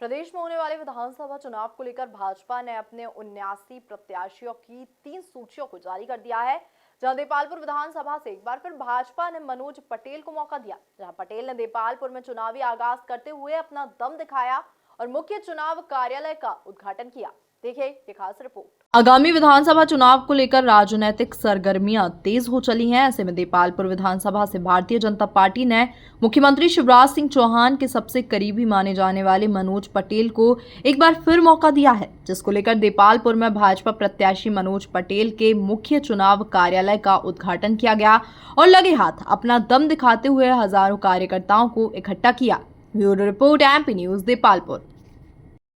प्रदेश में होने वाले विधानसभा चुनाव को लेकर भाजपा ने अपने 79 प्रत्याशियों की 3 सूचियों को जारी कर दिया है। जहां देपालपुर विधानसभा से एक बार फिर भाजपा ने मनोज पटेल को मौका दिया। जहां पटेल ने देपालपुर में चुनावी आगाज करते हुए अपना दम दिखाया और मुख्य चुनाव कार्यालय का उद्घाटन किया। देखिए ये खास रिपोर्ट। आगामी विधानसभा चुनाव को लेकर राजनीतिक सरगर्मियां तेज हो चली हैं। ऐसे में देपालपुर विधानसभा से भारतीय जनता पार्टी ने मुख्यमंत्री शिवराज सिंह चौहान के सबसे करीबी माने जाने वाले मनोज पटेल को एक बार फिर मौका दिया है, जिसको लेकर देपालपुर में भाजपा प्रत्याशी मनोज पटेल के मुख्य चुनाव कार्यालय का उद्घाटन किया गया और लगे हाथ अपना दम दिखाते हुए हजारों कार्यकर्ताओं को इकट्ठा किया। Bureau report, MP news, Depalpur.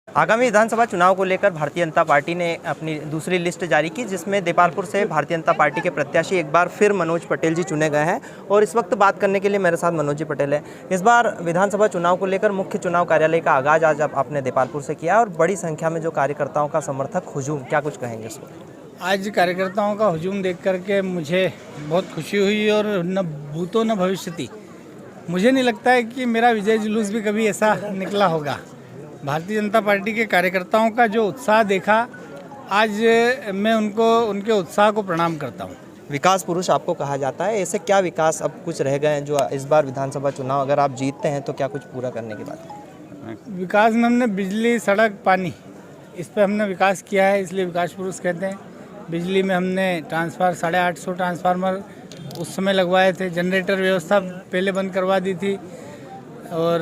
आगामी विधानसभा चुनाव को लेकर भारतीय जनता पार्टी ने अपनी दूसरी लिस्ट जारी की, जिसमें देपालपुर से भारतीय जनता पार्टी के प्रत्याशी एक बार फिर मनोज पटेल जी चुने गए हैं। और इस वक्त बात करने के लिए मेरे साथ मनोज जी पटेल है। इस बार विधानसभा चुनाव को लेकर मुख्य चुनाव कार्यालय का आगाज आज आपने देपालपुर से किया और बड़ी संख्या में जो कार्यकर्ताओं का समर्थक हुजूम, क्या कुछ कहेंगे इसको? आज कार्यकर्ताओं का हुजूम देख करके मुझे बहुत खुशी हुई और न भूतो न भविष्यति। मुझे नहीं लगता है कि मेरा विजय जुलूस भी कभी ऐसा निकला होगा। भारतीय जनता पार्टी के कार्यकर्ताओं का जो उत्साह देखा, आज मैं उनके उत्साह को प्रणाम करता हूं। विकास पुरुष आपको कहा जाता है, ऐसे क्या विकास अब कुछ रह गए हैं जो इस बार विधानसभा चुनाव अगर आप जीतते हैं तो क्या कुछ पूरा करने की बात है? विकास में हमने बिजली, सड़क, पानी, इस पर हमने विकास किया है, इसलिए विकास पुरुष कहते हैं। बिजली में हमने 850 ट्रांसफार्मर उस समय लगवाए थे। जनरेटर व्यवस्था पहले बंद करवा दी थी और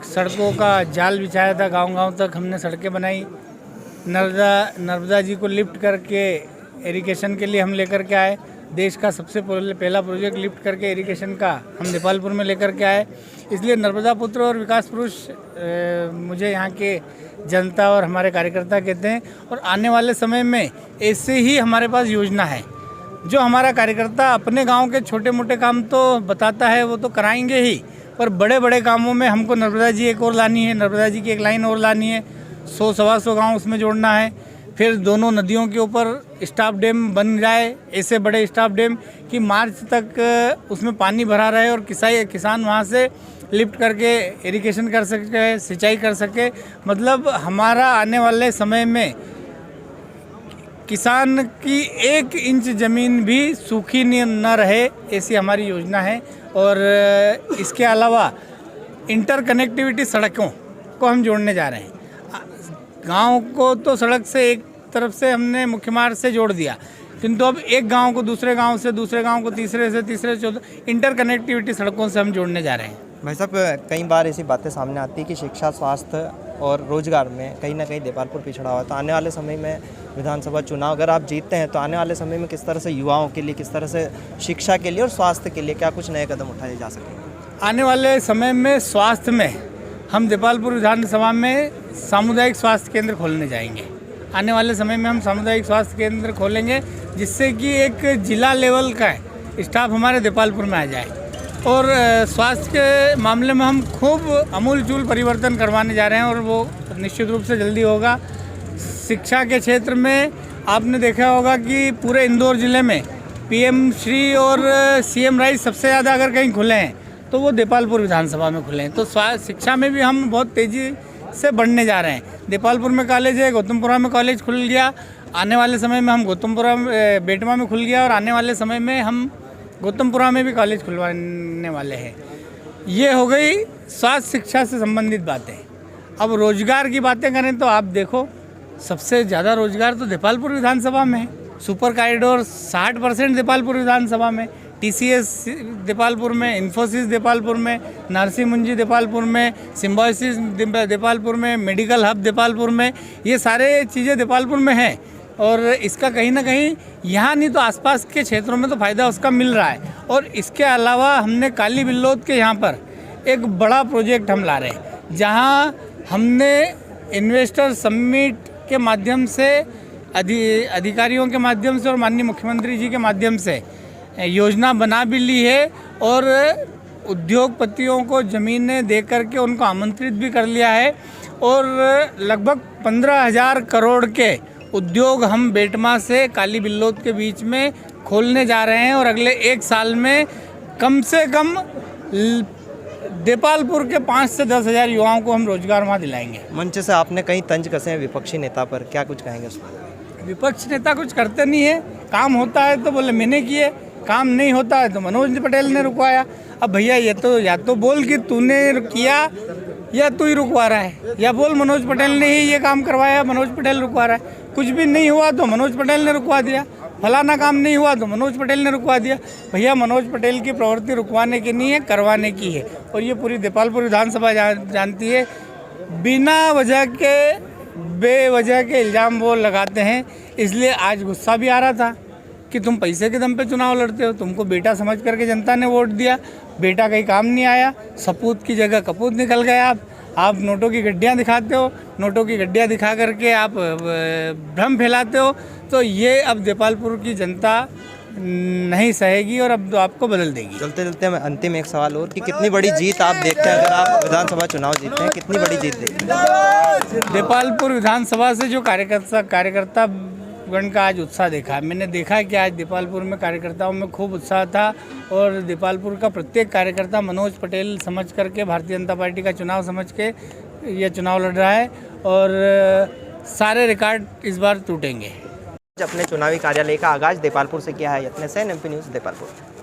सड़कों का जाल बिछाया था। गांव-गांव तक हमने सड़कें बनाई। नर्मदा जी को लिफ्ट करके इरिगेशन के लिए हम लेकर के आए। देश का सबसे पहला प्रोजेक्ट लिफ्ट करके इरिगेशन का हम देपालपुर में लेकर के आए। इसलिए नर्मदा पुत्र और विकास पुरुष मुझे यहाँ के जनता और हमारे कार्यकर्ता कहते हैं। और आने वाले समय में ऐसे ही हमारे पास योजना है। जो हमारा कार्यकर्ता अपने गाँव के छोटे मोटे काम तो बताता है, वो तो कराएंगे ही, पर बड़े बड़े कामों में हमको नर्मदा जी एक और लानी है, नर्मदा जी की एक लाइन और लानी है, 100-125 गांव उसमें जोड़ना है। फिर दोनों नदियों के ऊपर स्टॉप डैम बन जाए, ऐसे बड़े स्टॉप डैम कि मार्च तक उसमें पानी भरा रहे और किसान वहां से लिफ्ट करके इरिगेशन कर सके, सिंचाई कर सके। मतलब हमारा आने वाले समय में किसान की 1 इंच ज़मीन भी सूखी न रहे, ऐसी हमारी योजना है। और इसके अलावा इंटरकनेक्टिविटी सड़कों को हम जोड़ने जा रहे हैं। गांव को तो सड़क से एक तरफ से हमने मुख्य मार्ग से जोड़ दिया, किंतु अब एक गांव को दूसरे गांव से, दूसरे गांव को तीसरे से, तीसरे से इंटरकनेक्टिविटी सड़कों से हम जोड़ने जा रहे हैं। भाई साहब, कई बार ऐसी बातें सामने आती है कि शिक्षा, स्वास्थ्य और रोजगार में कहीं ना कहीं देपालपुर पिछड़ा हुआ है। तो आने वाले समय में विधानसभा चुनाव अगर आप जीतते हैं तो आने वाले समय में किस तरह से युवाओं के लिए, किस तरह से शिक्षा के लिए और स्वास्थ्य के लिए क्या कुछ नए कदम उठाए जा सकेंगे? आने वाले समय में स्वास्थ्य में हम देपालपुर विधानसभा में सामुदायिक स्वास्थ्य केंद्र खोलने जाएंगे। आने वाले समय में हम सामुदायिक स्वास्थ्य केंद्र खोलेंगे, जिससे कि एक जिला लेवल का स्टाफ हमारे देपालपुर में आ जाए। और स्वास्थ्य के मामले में हम खूब अमूलचूल परिवर्तन करवाने जा रहे हैं और वो निश्चित रूप से जल्दी होगा। शिक्षा के क्षेत्र में आपने देखा होगा कि पूरे इंदौर ज़िले में PM श्री और CM राइस सबसे ज़्यादा अगर कहीं खुले हैं तो वो देपालपुर विधानसभा में खुले हैं। तो शिक्षा में भी हम बहुत तेज़ी से बढ़ने जा रहे हैं। देपालपुर में कॉलेज है, गौतमपुरा में कॉलेज खुल गया, आने वाले समय में हम गौतमपुरा में, बेटवा में खुल गया और आने वाले समय में हम गौतमपुरा में भी कॉलेज खुलवाने वाले हैं। ये हो गई स्वास्थ्य शिक्षा से संबंधित बातें। अब रोजगार की बातें करें तो आप देखो, सबसे ज़्यादा रोजगार तो देपालपुर विधानसभा में है। सुपर कॉरिडोर 60% देपालपुर विधानसभा में, TCS देपालपुर में, इन्फोसिस देपालपुर में, नरसिंह मुंजी देपालपुर में, सिम्बायोसिस देपालपुर में, मेडिकल हब देपालपुर में, ये सारे चीज़ें देपालपुर में हैं। और इसका कहीं ना कहीं यहाँ नहीं तो आसपास के क्षेत्रों में तो फ़ायदा उसका मिल रहा है। और इसके अलावा हमने काली बिल्लोद के यहाँ पर एक बड़ा प्रोजेक्ट हम ला रहे हैं, जहाँ हमने इन्वेस्टर समिट के माध्यम से, अधिकारियों के माध्यम से और माननीय मुख्यमंत्री जी के माध्यम से योजना बना भी ली है और उद्योगपतियों को ज़मीनें दे करके उनको आमंत्रित भी कर लिया है। और लगभग 15,000 करोड़ के उद्योग हम बेटमा से काली बिल्लोद के बीच में खोलने जा रहे हैं और अगले 1 साल में कम से कम देपालपुर के 5 से 10 हज़ार युवाओं को हम रोजगार वहाँ दिलाएंगे। मंच से आपने कई तंज कसे हैं विपक्षी नेता पर, क्या कुछ कहेंगे उस पर? विपक्ष नेता कुछ करते नहीं है, काम होता है तो बोले मैंने किए, काम नहीं होता है तो मनोज पटेल ने रुकवाया। अब भैया ये तो या तो बोल कि तूने किया या तू ही रुकवा रहा है, या बोल मनोज पटेल ने ही ये काम करवाया, मनोज पटेल रुकवा रहा है। कुछ भी नहीं हुआ तो मनोज पटेल ने रुकवा दिया, फलाना काम नहीं हुआ तो मनोज पटेल ने रुकवा दिया। भैया मनोज पटेल की प्रवृत्ति रुकवाने की नहीं है, करवाने की है। और ये पूरी देपालपुर विधानसभा जानती है। बिना वजह के बेवजह के इल्ज़ाम वो लगाते हैं, इसलिए आज गुस्सा भी आ रहा था कि तुम पैसे के दम पे चुनाव लड़ते हो, तुमको बेटा समझ करके जनता ने वोट दिया, बेटा कहीं काम नहीं आया, सपूत की जगह कपूत निकल गए आप नोटों की गड्डियाँ दिखाते हो, नोटों की गड्डियाँ दिखा करके आप भ्रम फैलाते हो। तो ये अब देपालपुर की जनता नहीं सहेगी और अब तो आपको बदल देगी। चलते चलते मैं अंतिम एक सवाल और कि कितनी बड़ी जीत आप देखते हैं, अगर आप विधानसभा चुनाव जीतते हैं कितनी बड़ी जीत देखते हैं? देपालपुर विधानसभा से जो कार्यकर्ता गण का आज उत्साह देखा, मैंने देखा कि आज देपालपुर में कार्यकर्ताओं में खूब उत्साह था और देपालपुर का प्रत्येक कार्यकर्ता मनोज पटेल समझ करके, भारतीय जनता पार्टी का चुनाव समझ के ये चुनाव लड़ रहा है और सारे रिकॉर्ड इस बार टूटेंगे। अपने चुनावी कार्यालय का आगाज देपालपुर से किया है। यत्न सेन, एमपी न्यूज़, देपालपुर।